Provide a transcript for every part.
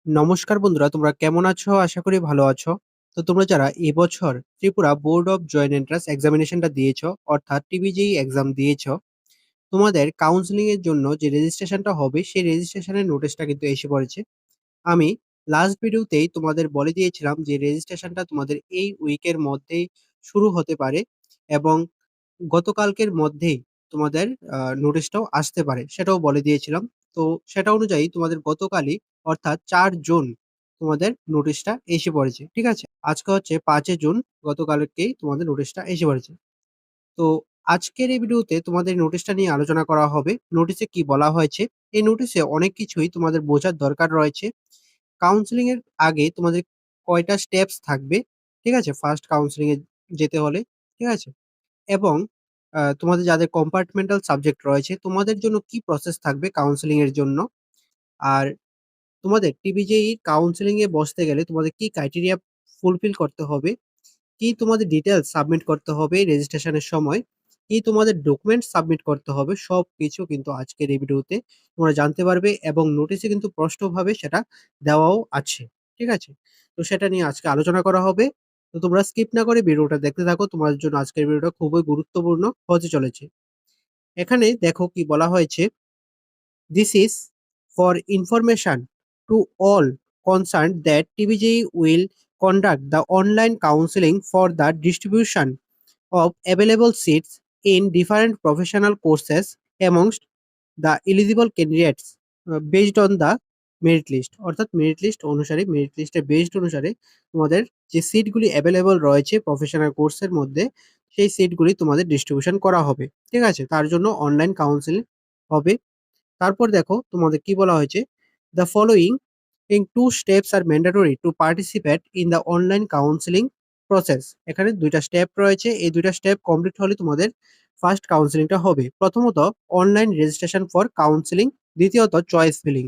নমস্কার বন্ধুরা, তোমরা কেমন আছো? আশা করি ভালো আছো। তো তোমরা যারা এবছর Tripura board of joint entrance এক্সামিনেশনটা দিয়েছো, অর্থাৎ টিবিজেই এক্সাম দিয়েছো, তোমাদের কাউন্সেলিং এর জন্য যে রেজিস্ট্রেশনটা হবে সেই রেজিস্ট্রেশনের নোটিশটা কিন্তু এসে পড়েছে। আমি লাস্ট ভিডিওতেই তোমাদের বলে দিয়েছিলাম যে রেজিস্ট্রেশনটা তোমাদের এই উইকের মধ্যেই শুরু হতে পারে এবং গতকালকের মধ্যেই তোমাদের নোটিশটাও আসতে পারে, সেটাও বলে দিয়েছিলাম। তো সেটা অনুযায়ী তোমাদের গতকালই অর্থাৎ ৪ জুন তোমাদের নোটিশটা এসে পড়েছে। ঠিক আছে? আজকে হচ্ছে ৫ জুন, গতকালকেই তোমাদের নোটিশটা এসে পড়েছে। তো আজকের এই ভিডিওতে তোমাদের নোটিশটা নিয়ে আলোচনা করা হবে। নোটিশে কি বলা হয়েছে? এই নোটিশে অনেক কিছুই তোমাদের বোঝার দরকার রয়েছে। কাউন্সেলিং এর আগে তোমাদের কয়টা স্টেপস থাকবে, ঠিক আছে? ফার্স্ট কাউন্সেলিং এ যেতে হলে, ঠিক আছে? এবং তোমাদের যাদের কম্পার্টমেন্টাল সাবজেক্ট রয়েছে, তোমাদের জন্য কি প্রসেস থাকবে কাউন্সেলিং এর জন্য? আর তোমাদের টিবিজেই কাউন্সেলিং এ বসতে গেলে তোমাদের কি ক্রাইটেরিয়া ফুলফিল করতে হবে? কি তোমাদের ডিটেইলস সাবমিট করতে হবে রেজিস্ট্রেশনের সময়? কি তোমাদের ডকুমেন্টস সাবমিট করতে হবে? সবকিছু কিন্তু আজকের এই ভিডিওতে তোমরা জানতে পারবে এবং নোটিশে কিন্তু স্পষ্টভাবে সেটা দেওয়াও আছে। ঠিক আছে? তো সেটা নিয়ে আজকে আলোচনা করা হবে। তো তোমরা স্কিপ না করে ভিডিওটা দেখতে থাকো। তোমাদের জন্য আজকের ভিডিওটা খুবই গুরুত্বপূর্ণ হতে চলেছে। এখানে দেখো কি বলা হয়েছে, "This is for information to all concerned that TBJ will conduct the online counseling for the distribution of available seats in different professional courses amongst the eligible candidates based on the merit list." অর্থাৎ merit লিস্টের based অনুসারে তোমাদের যে সিটগুলি available রয়েছে professional কোর্সের মধ্যে, সেই সিটগুলি তোমাদের ডিস্ট্রিবিউশন করা হবে। ঠিক আছে? তার জন্য অনলাইন কাউন্সেলিং হবে। তারপর দেখো তোমাদের কি বলা হয়েছে, "the following in 2 steps are mandatory to participate in the online counselling process." এখানে ২ টা স্টেপ রয়েছে। এই ২ টা স্টেপ কমপ্লিট হলে তোমাদের ফার্স্ট কাউন্সেলিংটা হবে। প্রথমত অনলাইন রেজিস্ট্রেশন ফর কাউন্সেলিং, দ্বিতীয়ত চয়েস ফিলিং।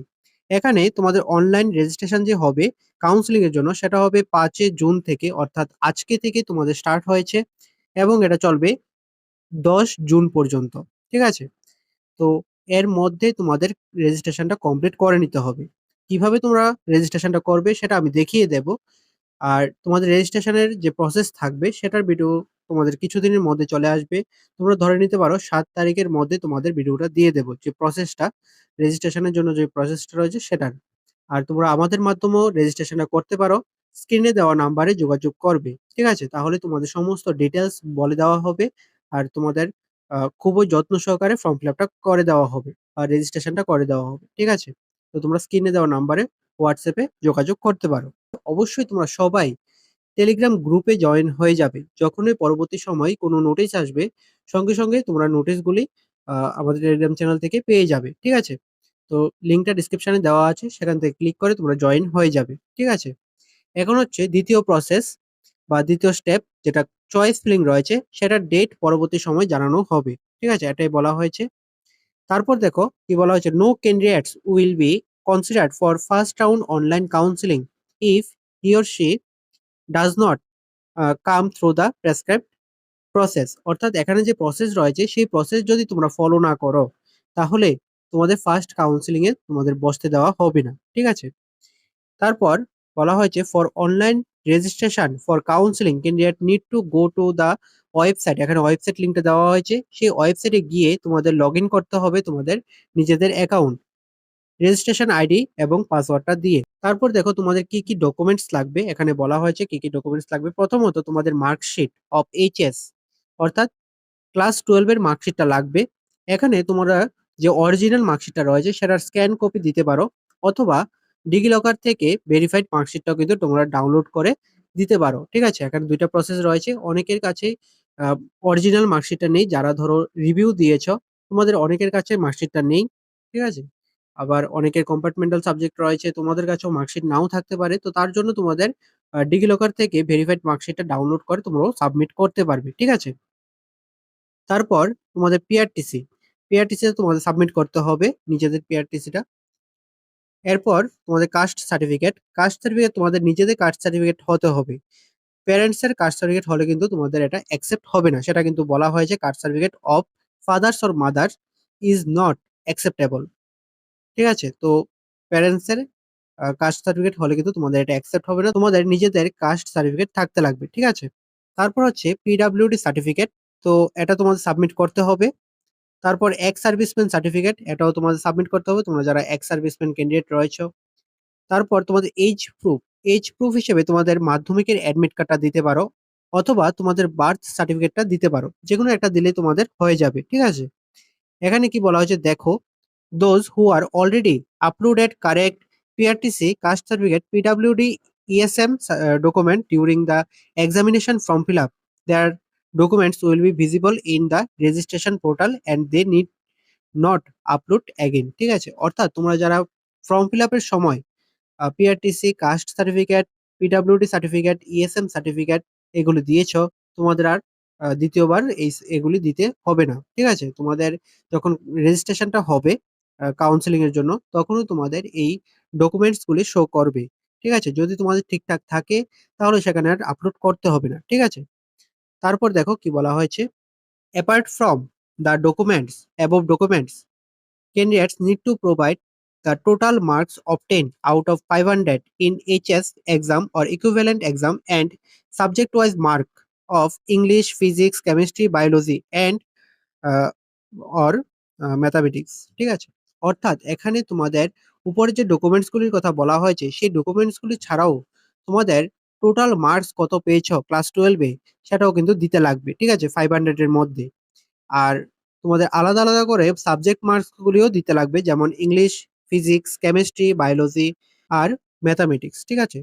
এখানে তোমাদের অনলাইন রেজিস্ট্রেশন যে হবে কাউন্সেলিং এর জন্য, সেটা হবে ৫ জুন থেকে, অর্থাৎ আজকে থেকে তোমাদের স্টার্ট হয়েছে এবং এটা চলবে ১০ জুন পর্যন্ত। ঠিক আছে? তো এর মধ্যে তোমাদের রেজিস্ট্রেশনটা কমপ্লিট করে নিতে হবে। কিভাবে তোমরা রেজিস্ট্রেশনটা করবে সেটা আমি দেখিয়ে দেব। আর তোমাদের রেজিস্ট্রেশনের যে প্রসেস থাকবে সেটার ভিডিও তোমাদের কিছুদিনের মধ্যে চলে আসবে। তোমরা ধরে নিতে পারো ৭ তারিখের মধ্যে তোমাদের ভিডিওটা দিয়ে দেব। যে প্রসেসটা, রেজিস্ট্রেশনের জন্য যে প্রসেসটা রয়েছে সেটার। আর তোমরা আমাদের মাধ্যমেও রেজিস্ট্রেশনটা করতে পারো। স্ক্রিনে দেওয়া নাম্বারে যোগাযোগ করবে। ঠিক আছে? তাহলে তোমাদের সমস্ত ডিটেইলস বলে দেওয়া হবে। আর তোমাদের খুবই যত্ন সহকারে ফর্ম ফিল আপটা করে দেওয়া হবে। আর রেজিস্ট্রেশনটা করে দেওয়া হবে। ঠিক আছে? তো তোমরা স্ক্রিনে দেওয়া নাম্বারে হোয়াটসঅ্যাপে যোগাযোগ করতে পারো। অবশ্যই তোমরা সবাই টেলিগ্রাম গ্রুপে জয়েন হয়ে যাবে। যখনই পরবর্তী সময়ে কোনো নোটিশ আসবে, সঙ্গে, সঙ্গে তোমরা নোটিশগুলি আমাদের টেলিগ্রাম চ্যানেল থেকে পেয়ে যাবে। ঠিক আছে? তো লিঙ্কটা ডেসক্রিপশনে দেওয়া আছে। সেখান থেকে ক্লিক করে তোমরা জয়েন হয়ে যাবে। ঠিক আছে? এখন হচ্ছে ২য় প্রসেস বা ২য় স্টেপ, যেটা চয়েস ফিলিং রয়েছে, সেটার ডেট পরবর্তী সময়ে জানানো হবে। ঠিক আছে? এটাই বলা হয়েছে। তারপর দেখো কি বলা হয়েছে, "no candidates will be considered for first round online counselling if he or she does not come through the prescribed process." অর্থাৎ এখানে যে প্রসেস রয়েছে সেই প্রসেস যদি তোমরা ফলো না করো, তাহলে তোমাদের ফার্স্ট কাউন্সেলিং এ তোমাদের বসতে দেওয়া হবে না। ঠিক আছে? তারপর বলা হয়েছে, "for online registration for counselling candidate need to go to the website." এখানে ওয়েবসাইট লিঙ্কটা দেওয়া হয়েছে। সেই ওয়েবসাইটে গিয়ে তোমাদের লগইন করতে হবে তোমাদের নিজেদের অ্যাকাউন্ট, রেজিস্ট্রেশন আইডি এবং পাসওয়ার্ডটা দিয়ে। তারপর দেখো তোমাদের কি, কি ডকুমেন্টস লাগবে। এখানে বলা হয়েছে কি, কি ডকুমেন্টস লাগবে। প্রথমত তোমাদের মার্কশিট অফ এইচএস, অর্থাৎ ক্লাস 12 এর মার্কশিটটা লাগবে। এখানে তোমরা যে অরিজিনাল মার্কশিটটা রয়েছে সেটার স্ক্যান কপি দিতে পারো, অথবা ডিজিলকার থেকে ভেরিফাইড মার্কশিটটাও কিন্তু তোমরা ডাউনলোড করে দিতে পারো। ঠিক আছে? এখানে ২ টা প্রসেস রয়েছে। অনেকের কাছেই আ অরিজিনাল মার্কশিটটা নেই, যারা ধরো রিভিউ দিয়েছ, তোমাদের অনেকের কাছে মার্কশিটটা নেই। ঠিক আছে? আবার অনেকের কম্পার্টমেন্টাল সাবজেক্ট রয়েছে, তোমাদের কাছেও মার্কশিট নাও থাকতে পারে। তো তার জন্য তোমাদের ডিজিলকার থেকে ভেরিফাইড মার্কশিটটা ডাউনলোড করে তোমরাও সাবমিট করতে পারবে। ঠিক আছে? তারপর তোমাদের পিআরটিসি, পিআরটিসিটা তোমাদের সাবমিট করতে হবে, নিজেদের পিআরটিসিটা। এরপর তোমাদের কাস্ট সার্টিফিকেট, কাস্ট সার্টিফিকেট তোমাদের নিজেদের কাস্ট সার্টিফিকেট হতে হবে। প্যারেন্টস এর কাস্ট সার্টিফিকেট হলে কিন্তু তোমাদের এটা অ্যাকসেপ্ট হবে না। সেটা কিন্তু বলা হয়েছে, "caste certificate of father's or mother's is not acceptable." ঠিক আছে? তো প্যারেন্টস এর কাস্ট সার্টিফিকেট হলে কিন্তু তোমাদের এটা অ্যাকসেপ্ট হবে না। তোমাদের নিজেদের কাস্ট সার্টিফিকেট থাকতে লাগবে। ঠিক আছে? তারপর হচ্ছে পিডব্লিউডি সার্টিফিকেট। তো এটা তোমাদের সাবমিট করতে হবে। তারপর এক্স সার্ভিসম্যান সার্টিফিকেট, এটাও তোমাদের সাবমিট করতে হবে তোমরা যারা এক্স সার্ভিসম্যান ক্যান্ডিডেট রয়েছো। তারপর তোমাদের এইজ প্রুফ। এইজ প্রুফ হিসেবে তোমাদের মাধ্যমিকের অ্যাডমিট কার্ডটা দিতে পারো, অথবা তোমাদের বার্থ সার্টিফিকেটটা দিতে পারো। যেকোনো একটা দিলে তোমাদের হয়ে যাবে। ঠিক আছে? এখানে কি বলা হয়েছে দেখো, those who are already uploaded correct PRTC, caste certificate, PWD, ESM document during the examination form fill up. Their documents will be visible in the registration portal and they need not upload again. ঠিক আছে? অর্থাৎ তোমরা যারা form fill আপের সময় PRTC, caste certificate, PWD certificate, ESM certificate এগুলো দিয়েছো, তোমাদের আর দ্বিতীয়বার এগুলি দিতে হবে না। ঠিক আছে? তোমাদের যখন রেজিস্ট্রেশনটা হবে কাউন্সেলিং এর জন্য, তখনও তোমাদের এই ডকুমেন্টস গুলি শো করবে। ঠিক আছে? যদি তোমাদের ঠিকঠাক থাকে তাহলে সেখানে আর আপলোড করতে হবে না। ঠিক আছে? তারপর দেখো কি বলা হয়েছে, apart from the documents, above documents, candidates need to provide the total marks obtained out of 500 in HS exam or equivalent exam and subject-wise mark of English, physics, chemistry, biology and uh, or mathematics. ঠিক আছে? অর্থাৎ এখানে তোমাদের উপরে যে documents গুলির কথা বলা হয়েছে সেই ডকুমেন্টস গুলি ছাড়াও তোমাদের টোটাল মার্কস কত পেয়েছো ক্লাস 12 এ সেটাও কিন্তু দিতে লাগবে। ঠিক আছে? 500 এর মধ্যে। আর তোমাদের আলাদা, আলাদা করে সাবজেক্ট মার্কস গুলিও দিতে লাগবে, যেমন ইংলিশ, ফিজিক্স, কেমিস্ট্রি, বায়োলজি আর ম্যাথামেটিক্স। ঠিক আছে?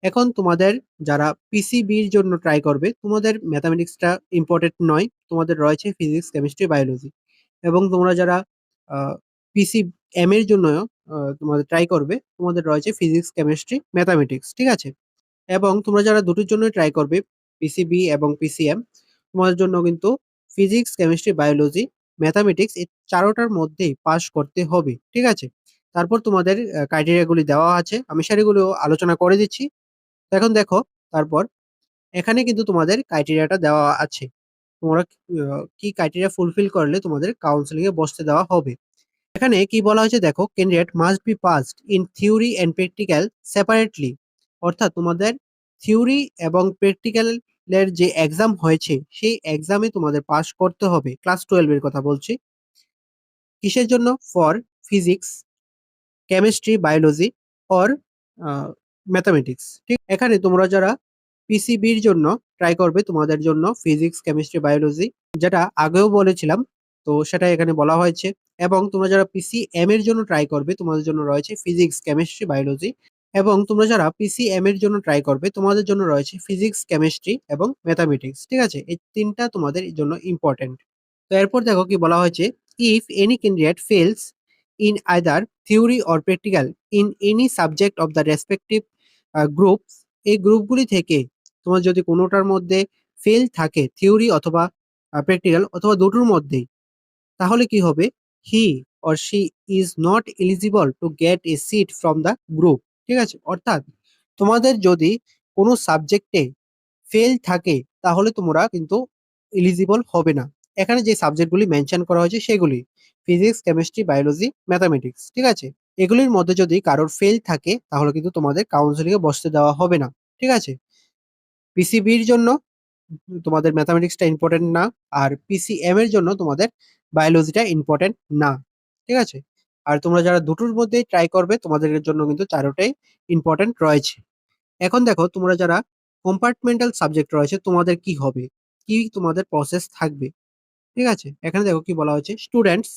এখন তোমাদের যারা পিসিবির জন্য ট্রাই করবে, তোমাদের ম্যাথামেটিক্সটা ইম্পর্টেন্ট নয়। তোমাদের রয়েছে ফিজিক্স, কেমিস্ট্রি, বায়োলজি। এবং তোমরা যারা আ পিসিএম এর জন্য তোমাদের ট্রাই করবে, তোমাদের রয়েছে ফিজিক্স, কেমিস্ট্রি, ম্যাথামেটিক্স। ঠিক আছে? এবং তোমরা যারা দুটোর জন্যই ট্রাই করবে, পিসিবি এবং পিসিএম, তোমাদের জন্য কিন্তু ফিজিক্স, কেমিস্ট্রি, বায়োলজি, ম্যাথামেটিক্স এই ৪ টার মধ্যেই পাস করতে হবে। ঠিক আছে? তারপর তোমাদের ক্রাইটেরিয়া গুলি দেওয়া আছে। আমি সেগুলো আলোচনা করে দিচ্ছি। তো এখন দেখো, তারপর এখানে কিন্তু তোমাদের ক্রাইটেরিয়াটা দেওয়া আছে। তোমরা কি ক্রাইটেরিয়া ফুলফিল করলে তোমাদের কাউন্সেলিং এ বসতে দেওয়া হবে। এখানে কি বলা হয়েছে দেখো, candidate must be passed in theory and practical separately. অর্থাৎ তোমাদের থিওরি এবং প্র্যাকটিক্যাল এর যে এক্সাম হয়েছে সেই এক্সামে তোমাদের পাস করতে হবে। ক্লাস 12 এর কথা বলছি। কিসের জন্য? For physics, chemistry, biology or mathematics. ঠিক? এখানে তোমরা যারা পিসিবির জন্য ট্রাই করবে, তোমাদের জন্য ফিজিক্স, কেমিস্ট্রি, বায়োলজি, যেটা আগেও বলেছিলাম, তো সেটা এখানে বলা হয়েছে। এবং তোমরা যারা পিসিএম এর জন্য ট্রাই করবে, তোমাদের জন্য রয়েছে ফিজিক্স, কেমিস্ট্রি, বায়োলজি। এবং তোমরা যারা পিসিএম এর জন্য ট্রাই করবে, তোমাদের জন্য রয়েছে ফিজিক্স, কেমিস্ট্রি এবং ম্যাথামেটিক্স। ঠিক আছে? এই ৩টা তোমাদের জন্য ইম্পর্টেন্ট। তো এরপর দেখো কি বলা হয়েছে, if any candidate fails in either theory or practical in any subject of the respective groups, এই গ্রুপগুলি থেকে তোমার যদি কোনোটার মধ্যে ফেল থাকে, থিওরি অথবা প্র্যাকটিক্যাল অথবা দুটোর মধ্যেই, তাহলে কি হবে? He or she is not eligible to get a seat from the group. ঠিক আছে? অর্থাৎ তোমাদের যদি কোনো সাবজেক্টে ফেল থাকে তাহলে তোমরা কিন্তু এলিজিবল হবে না। এখানে যে সাবজেক্টগুলি মেনশন করা হয়েছে সেগুলি ফিজিক্স, কেমিস্ট্রি, বায়োলজি, ম্যাথামেটিক্স। ঠিক আছে? এগুলির মধ্যে যদি কারোর ফেল থাকে তাহলে কিন্তু তোমাদের কাউন্সেলিং এ বসতে দেওয়া হবে না। ঠিক আছে? পিসিবির জন্য তোমাদের ম্যাথামেটিক্সটা ইম্পর্টেন্ট না, আর পিসিএম এর জন্য তোমাদের বায়োলজিটা ইম্পর্টেন্ট না। ঠিক আছে? আর তোমরা যারা দুটোর মধ্যেই ট্রাই করবে, তোমাদের জন্য কিন্তু চারোটাই ইম্পর্টেন্ট রয়েছে। এখন দেখো, তোমরা যারা কম্পার্টমেন্টাল সাবজেক্ট রয়েছে তোমাদের কি হবে, কি তোমাদের প্রসেস থাকবে। ঠিক আছে? এখানে দেখো কি বলা হয়েছে, students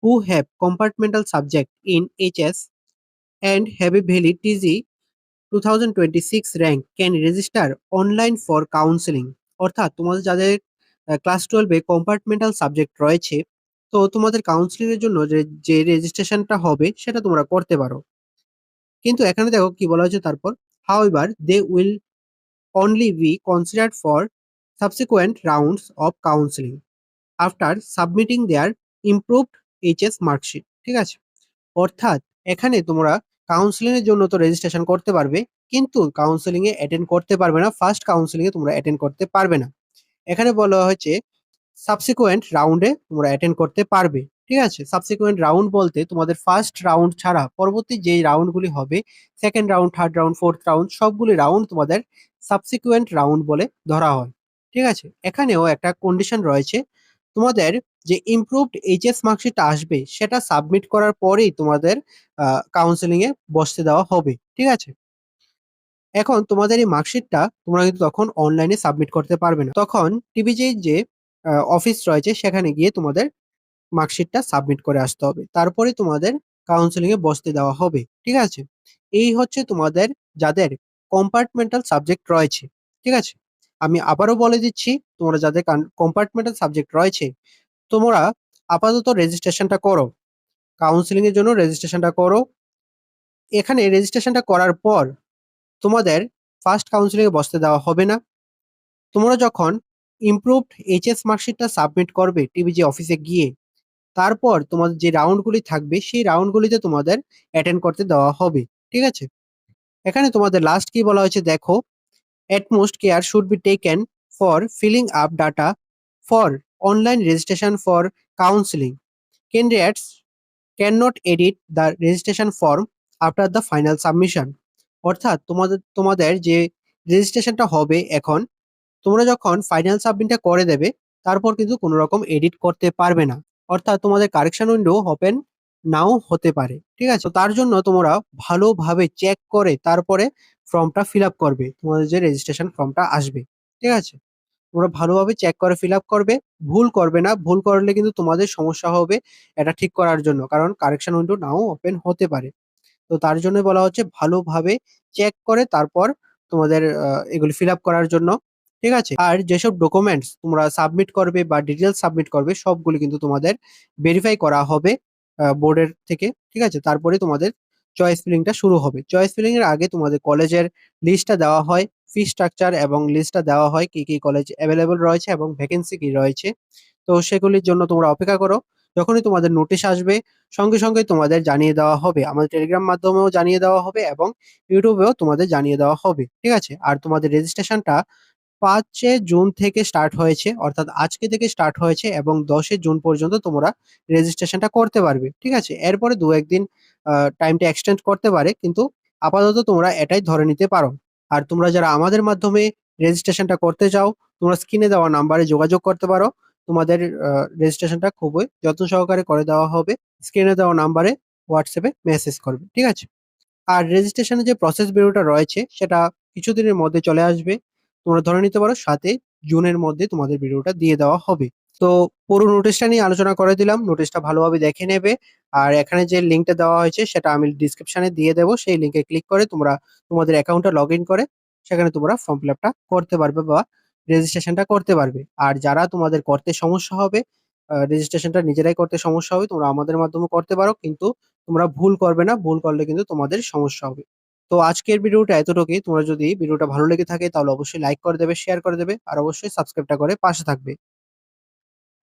who have compartmental subject in HS and have a valid TG 2026 rank can register online for counseling। অর্থাৎ তোমাদের যাদের ক্লাস 12 এ কম্পার্টমেন্টাল সাবজেক্ট রয়েছে, তো তোমাদের কাউন্সিলিং এর জন্য যে রেজিস্ট্রেশনটা হবে সেটা তোমরা করতে পারো। কিন্তু এখানে দেখো কি বলা হয়েছে তারপর, however they will only be considered for subsequent rounds of counseling after submitting their improved HS marksheet। ঠিক আছে? অর্থাৎ এখানে তোমরা কাউন্সেলিং এর জন্য তো রেজিস্ট্রেশন করতে পারবে, কিন্তু কাউন্সেলিং এ অ্যাটেন্ড করতে পারবে না। ফার্স্ট কাউন্সেলিং এ তোমরা অ্যাটেন্ড করতে পারবে না। এখানে বলা হয়েছে সাবসিকুয়েন্ট রাউন্ডে তোমরা অ্যাটেন্ড করতে পারবে। ঠিক আছে? সাবসিকুয়েন্ট রাউন্ড বলতে তোমাদের ফার্স্ট রাউন্ড ছাড়া পরবর্তী যেই রাউন্ডগুলি হবে, second round, third round, fourth round সবগুলি রাউন্ড তোমাদের সাবসিকুয়েন্ট রাউন্ড বলে ধরা হয়। ঠিক আছে? এখানেও একটা কন্ডিশন রয়েছে। তোমাদের যে ইমপ্রুভড এইচএস মার্কশিটটা আসবে সেটা সাবমিট করার পরেই তোমাদের কাউন্সেলিং এ বসতে দেওয়া হবে। ঠিক আছে? এখন তোমাদের এই মার্কশিটটা তোমরা কিন্তু তখন অনলাইনে সাবমিট করতে পারবে না। তখন টিবিজির যে অফিস রয়েছে সেখানে গিয়ে তোমাদের মার্কশিটটা সাবমিট করে আসতে হবে। তারপরে তোমাদের কাউন্সেলিং এ বসতে দেওয়া হবে। ঠিক আছে? এই হচ্ছে তোমাদের যাদের কম্পার্টমেন্টাল সাবজেক্ট রয়েছে। ঠিক আছে? আমি আবারও বলে দিচ্ছি, তোমরা যাদের কম্পার্টমেন্টাল সাবজেক্ট রয়েছে, তোমরা আপাতত রেজিস্ট্রেশনটা করো। কাউন্সেলিং এর জন্য রেজিস্ট্রেশনটা করো। এখানে রেজিস্ট্রেশনটা করার পর তোমাদের ফার্স্ট কাউন্সেলিং এ বসতে দেওয়া হবে না। তোমরা যখন ইমপ্রুভড এইচএস মার্কশিটটা সাবমিট করবে টিবিজি অফিসে গিয়ে, তারপর তোমাদের যে রাউন্ডগুলি থাকবে সেই রাউন্ডগুলিতে তোমাদের অ্যাটেন্ড করতে দেওয়া হবে। ঠিক আছে? এখানে তোমাদের লাস্ট কি বলা হয়েছে দেখো, utmost care should be taken for filling up data for online registration for counseling. Candidates cannot edit the registration form after the final submission. অর্থাৎ তোমাদের তোমাদের যে রেজিস্ট্রেশনটা হবে এখন, তোমরা যখন ফাইনাল সাবমিটটা করে দেবে, তারপর কিন্তু কোনো রকম এডিট করতে পারবে না। অর্থাৎ তোমাদের কারেকশন উইন্ডো ওপেন নাও হতে পারে। ঠিক আছে? তো তার জন্য তোমরা ভালোভাবে চেক করে তারপরে ফর্মটা ফিল আপ করবে। তোমাদের যে রেজিস্ট্রেশন ফর্মটা আসবে। ঠিক আছে? তোমরা ভালোভাবে চেক করে ফিল আপ করবে। ভুল করবে না। ভুল করলে কিন্তু তোমাদের সমস্যা হবে এটা ঠিক করার জন্য। কারণ কারেকশন উইন্ডো নাও ওপেন হতে পারে। তো তার জন্য বলা হচ্ছে ভালোভাবে চেক করে তারপর তোমাদের এগুলি ফিল আপ করার জন্য। ঠিক আছে? আর যেসব ডকুমেন্টস তোমরা সাবমিট করবে বা ডিটেলস সাবমিট করবে সবগুলি কিন্তু তোমাদের ভেরিফাই করা হবে বোর্ডের থেকে। ঠিক আছে? তারপরে তোমাদের চয়েস ফিলিংটা শুরু হবে। চয়েস ফিলিং এর আগে তোমাদের কলেজের লিস্টটা দেওয়া হয়, ফি স্ট্রাকচার এবং লিস্টটা দেওয়া হয় কি, কি কলেজ এভেইলেবল রয়েছে এবং ভ্যাকেন্সি কি রয়েছে। তো সেগুলির জন্য তোমরা অপেক্ষা করো। যখনই তোমাদের নোটিশ আসবে সঙ্গে সঙ্গে তোমাদের জানিয়ে দেওয়া হবে। আমাদের টেলিগ্রাম মাধ্যমেও জানিয়ে দেওয়া হবে এবং ইউটিউবেও তোমাদের জানিয়ে দেওয়া হবে। ঠিক আছে? আর তোমাদের রেজিস্ট্রেশনটা ৫ জুন থেকে স্টার্ট হয়েছে, অর্থাৎ আজকে থেকে স্টার্ট হয়েছে এবং ১০ জুন পর্যন্ত তোমরা রেজিস্ট্রেশনটা করতে পারবে। ঠিক আছে? এরপরে ২-১ দিন টাইমটা এক্সটেন্ড করতে পারে, কিন্তু আপাতত তোমরা এটাই ধরে নিতে পারো। আর তোমরা যারা আমাদের মাধ্যমে রেজিস্ট্রেশনটা করতে চাও, তোমরা স্ক্রিনে দেওয়া নাম্বারে যোগাযোগ করতে পারো। তোমাদের রেজিস্ট্রেশনটা খুবই যত্ন সহকারে করে দেওয়া হবে। স্ক্রিনে দেওয়া নাম্বারে হোয়াটসঅ্যাপে মেসেজ করবে। ঠিক আছে? আর রেজিস্ট্রেশনের যে প্রসেস ভিডিওটা রয়েছে সেটা কিছুদিনের মধ্যে চলে আসবে। তোমরা ধরে নিতে পারো ৭ জুনের মধ্যে তোমাদের ভিডিওটা দিয়ে দেওয়া হবে। তো পুরো নোটিশটা নিয়ে আলোচনা করে দিলাম। নোটিশটা ভালোভাবে দেখে নেবে। আর এখানে যে লিঙ্কটা দেওয়া হয়েছে সেটা আমি ডেসক্রিপশনে দিয়ে দেব। সেই লিঙ্কে ক্লিক করে তোমরা তোমাদের অ্যাকাউন্টটা লগইন করে সেখানে তোমরা ফর্ম ফিল আপটা করতে পারবে বা রেজিস্ট্রেশনটা করতে পারবে। আর যারা তোমাদের করতে সমস্যা হবে, রেজিস্ট্রেশনটা নিজেরাই করতে সমস্যা হবে, তোমরা আমাদের মাধ্যমে করতে পারো। কিন্তু তোমরা ভুল করবে না। ভুল করলে কিন্তু তোমাদের সমস্যা হবে। তো আজকের ভিডিওটা এতটুকুই। তোমার যদি ভিডিওটা ভালো লেগে থাকে তাহলে অবশ্যই লাইক করে দেবে, শেয়ার করে দেবে আর অবশ্যই সাবস্ক্রাইবটা করে পাশে থাকবে।